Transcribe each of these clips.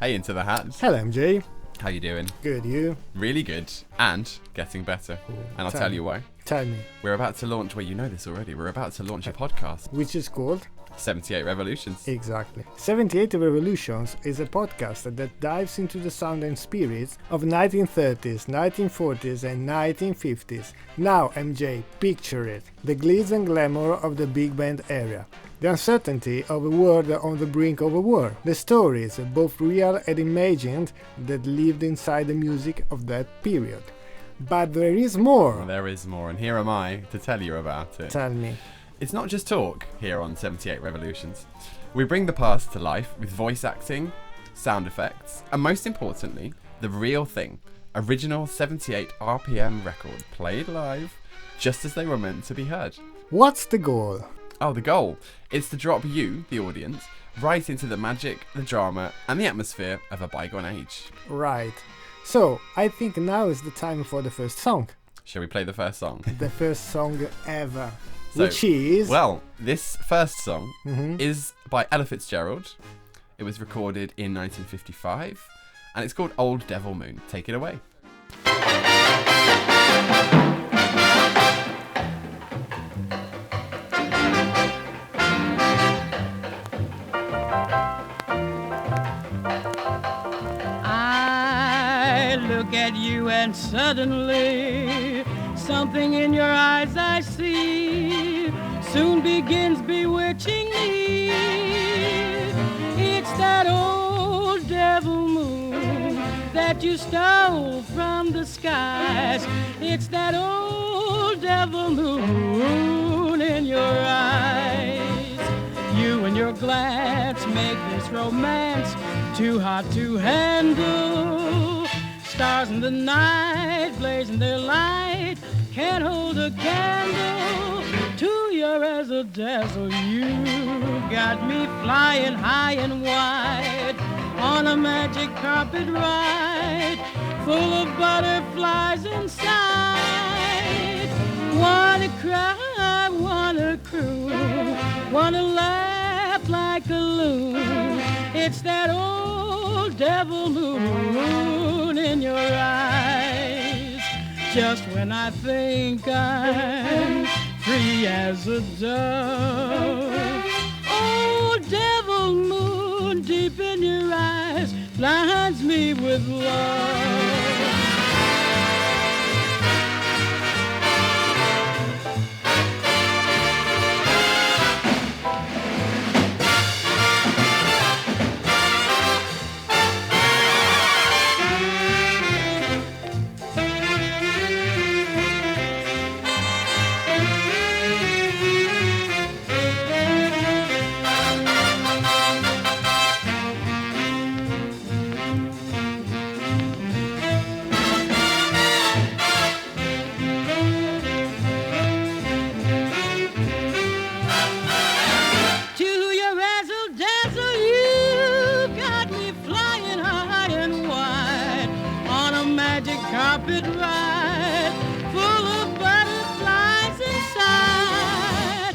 Hey, Into the Hat. Hello, MJ. How you doing? Good, you? Really good. And getting better. And I'll tell you why. Tell me. We're about to launch, well, you know this already, we're about to launch a podcast. Which is called? 78 Revolutions. Exactly. 78 Revolutions is a podcast that dives into the sound and spirits of 1930s, 1940s and 1950s. Now, MJ, picture it. The glitz and glamour of the big band era. The uncertainty of a world on the brink of a war. The stories, both real and imagined, that lived inside the music of that period. But there is more. There is more, and here am I to tell you about it. Tell me. It's not just talk here on 78 Revolutions. We bring the past to life with voice acting, sound effects, and most importantly, the real thing. Original 78 RPM record played live, just as they were meant to be heard. What's the goal? Oh, the goal is to drop you, the audience, right into the magic, the drama, and the atmosphere of a bygone age. Right. So, I think now is the time for the first song. Shall we play the first song? The first song ever. So, which is... Well, this first song is by Ella Fitzgerald. It was recorded in 1955, and it's called Old Devil Moon. Take it away. I look at you and suddenly something in your eyes I see soon begins bewitching me. It's that old devil moon that you stole from the skies. It's that old devil moon in your eyes. You and your glance make this romance too hot to handle. Stars in the night blazing their light can't hold a candle to your razzle dazzle. You got me flying high and wide on a magic carpet ride full of butterflies inside. Wanna cry, wanna croon, wanna laugh like a loon. It's that old devil moon in your eyes. Just when I think I'm free as a dove, old devil moon deep in your eyes blinds me with love. Carpet ride full of butterflies inside.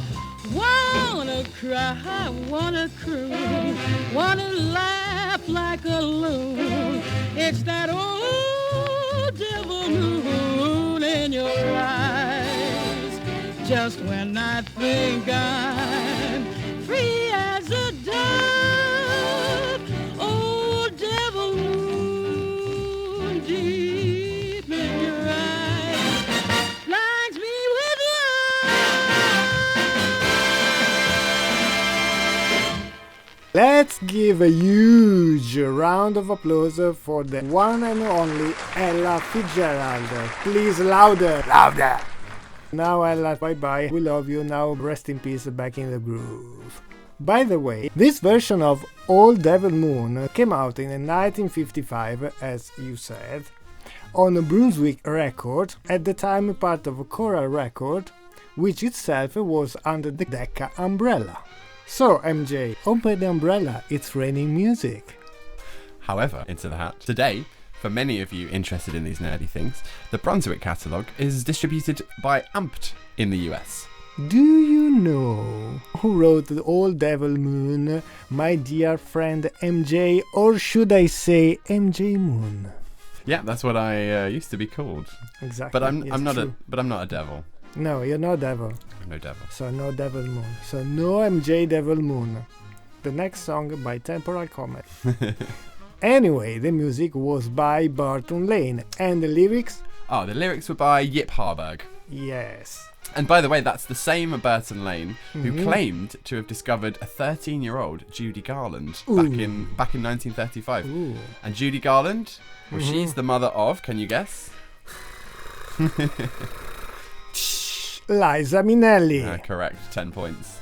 Wanna cry, wanna croon, wanna laugh like a loon. It's that old devil moon in your eyes. Just when I think I'm free as a dove, old devil moon deep in your eyes blinds me with love. Let's give a huge round of applause for the one and only Ella Fitzgerald. Please, louder! Louder! Now, Ella, bye-bye. We love you. Now, rest in peace, back in the groove. By the way, this version of Old Devil Moon came out in 1955, as you said, on Brunswick Record, at the time part of Coral Record, which itself was under the Decca umbrella. So, MJ, open the umbrella, it's raining music. However, Into the Hat, today, for many of you interested in these nerdy things, the Brunswick catalogue is distributed by Ampt in the US. Do you know who wrote the Old Devil Moon? My dear friend MJ, or should I say MJ Moon? Yeah, that's what I used to be called. Exactly. But I'm not true. a devil. No, you're no devil. I'm no devil. So no Devil Moon. So no MJ Devil Moon. The next song by Temporal Comet. Anyway, the music was by Burton Lane, and the lyrics? Oh, the lyrics were by Yip Harburg. Yes. And by the way, that's the same Burton Lane who Mhm. claimed to have discovered a 13-year-old Judy Garland Ooh. back in 1935. Ooh. And Judy Garland, well, Mhm. she's the mother of, can you guess? Liza Minnelli. Correct, 10 points.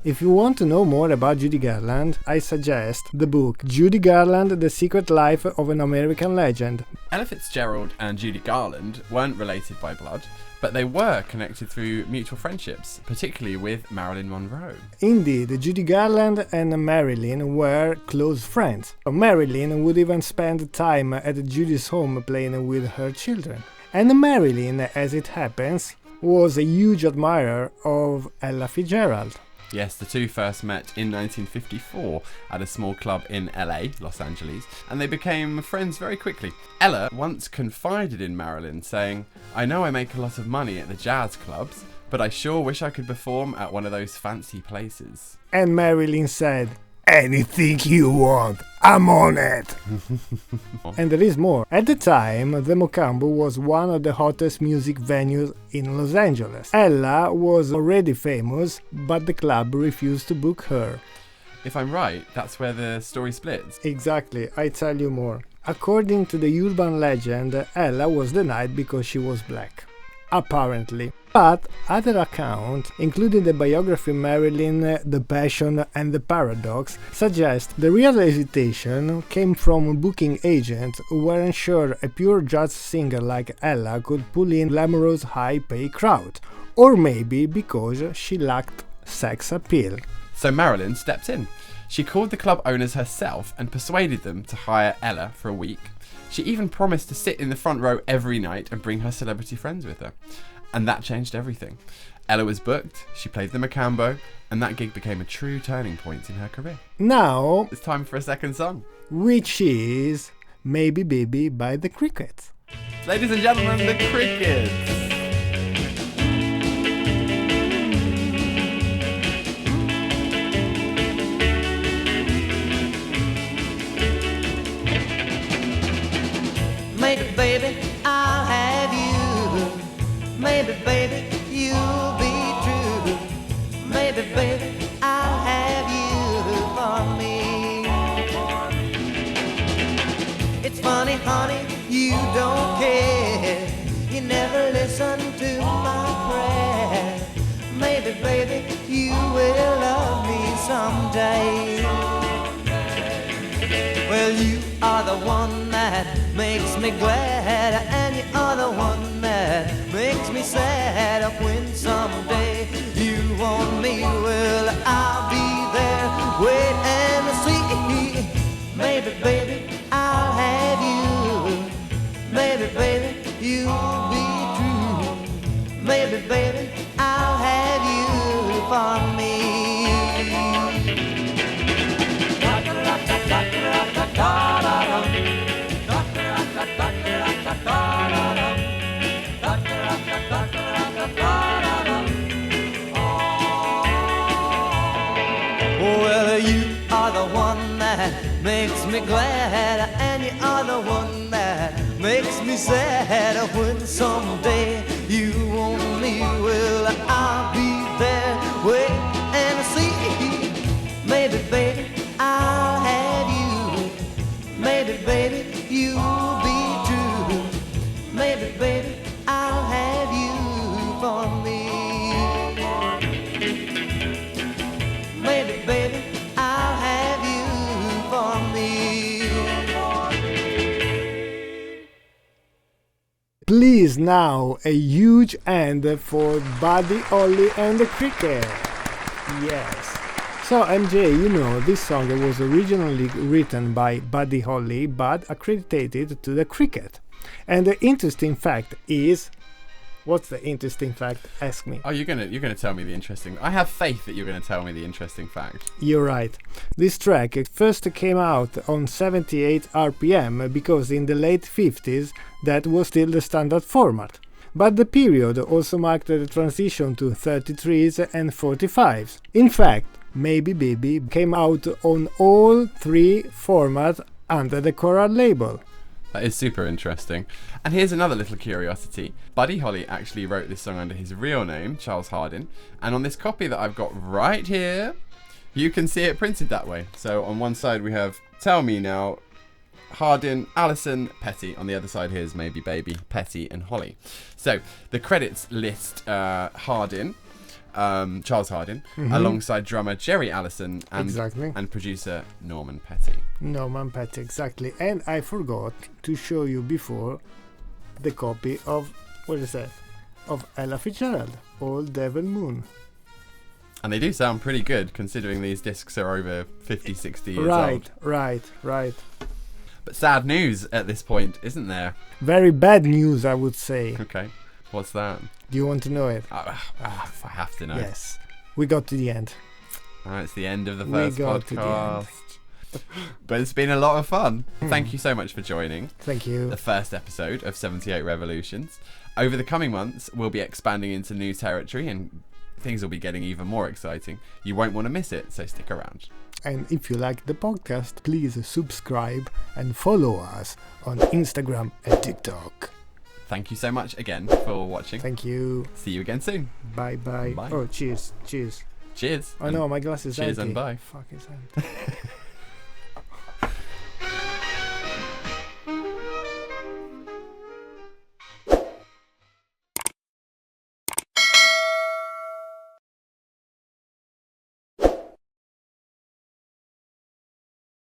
If you want to know more about Judy Garland, I suggest the book Judy Garland, The Secret Life of an American Legend. Ella Fitzgerald and Judy Garland weren't related by blood, but they were connected through mutual friendships, particularly with Marilyn Monroe. Indeed, Judy Garland and Marilyn were close friends. Marilyn would even spend time at Judy's home playing with her children. And Marilyn, as it happens, was a huge admirer of Ella Fitzgerald. Yes, the two first met in 1954 at a small club in LA, Los Angeles, and they became friends very quickly. Ella once confided in Marilyn, saying, "I know I make a lot of money at the jazz clubs, but I sure wish I could perform at one of those fancy places." And Marilyn said, "Anything you want, I'm on it." And there is more. At the time, the Mocambo was one of the hottest music venues in Los Angeles. Ella was already famous, but the club refused to book her. If I'm right, that's where the story splits. Exactly, I tell you more. According to the urban legend, Ella was denied because she was black. Apparently. But other accounts, including the biography Marilyn, The Passion and The Paradox, suggest the real hesitation came from booking agents who weren't sure a pure jazz singer like Ella could pull in glamorous high-pay crowd, or maybe because she lacked sex appeal. So Marilyn stepped in. She called the club owners herself and persuaded them to hire Ella for a week. She even promised to sit in the front row every night and bring her celebrity friends with her. And that changed everything. Ella was booked, she played the Mocambo, and that gig became a true turning point in her career. Now, It's time for a second song. which is Maybe Baby by the Crickets. Ladies and gentlemen, the Crickets. Maybe, baby, I'll have you. Maybe, baby, you'll be true. Maybe, baby, I'll have you for me. It's funny, honey, you don't care. You never listen to my prayer. Maybe, baby, you will love me someday. Well, you are the one that makes me glad, and you are the one that makes me sad. When someday you want me, well, I'll be there, wait and see. Maybe, baby, I'll have you. Maybe, baby, you'll be true. Maybe, baby, I'll have you for me. Well, you are the one that makes me glad, and you are the one that makes me sad. When someday you want me, well, I'll be there, wait and see. Maybe, baby, I'll have you. Maybe, baby, you'll be true. Maybe, baby, I'll have you for me. Maybe, baby, I'll have you for me. Please now a huge hand for Buddy Holly and the Cricket. Yes. So MJ, you know, this song was originally written by Buddy Holly but accredited to the Cricket. And the interesting fact is What's the interesting fact? Ask me. Oh, you're gonna tell me the interesting. I have faith that you're gonna tell me the interesting fact. You're right. This track first came out on 78 RPM because in the late 50s that was still the standard format. But the period also marked the transition to 33s and 45s. In fact, Maybe Baby came out on all three formats under the Coral label. That is super interesting. And here's another little curiosity. Buddy Holly actually wrote this song under his real name, Charles Hardin, and on this copy that I've got right here, you can see it printed that way. So on one side we have Tell Me Now, Hardin, Alison, Petty. On the other side here is Maybe Baby, Petty and Holly. So the credits list Hardin, Charles Hardin, alongside drummer Jerry Allison and producer Norman Petty. Norman Petty, exactly. And I forgot to show you before the copy of, what is that? Of Ella Fitzgerald, Old Devil Moon. And they do sound pretty good considering these discs are over 50, 60 years old. Right. But sad news at this point, isn't there? Very bad news, I would say. Okay, what's that? Do you want to know it? I have to know. Yes. We got to the end. It's the end of the first podcast. To the end. But it's been a lot of fun. Thank you so much for joining. Thank you. The first episode of 78 Revolutions. Over the coming months, we'll be expanding into new territory and things will be getting even more exciting. You won't want to miss it, so stick around. And if you like the podcast, please subscribe and follow us on Instagram and TikTok. Thank you so much again for watching. Thank you. See you again soon. Bye. Oh, cheers. Cheers. Oh no, my glass is cheers empty. And bye. Fuck, it's empty.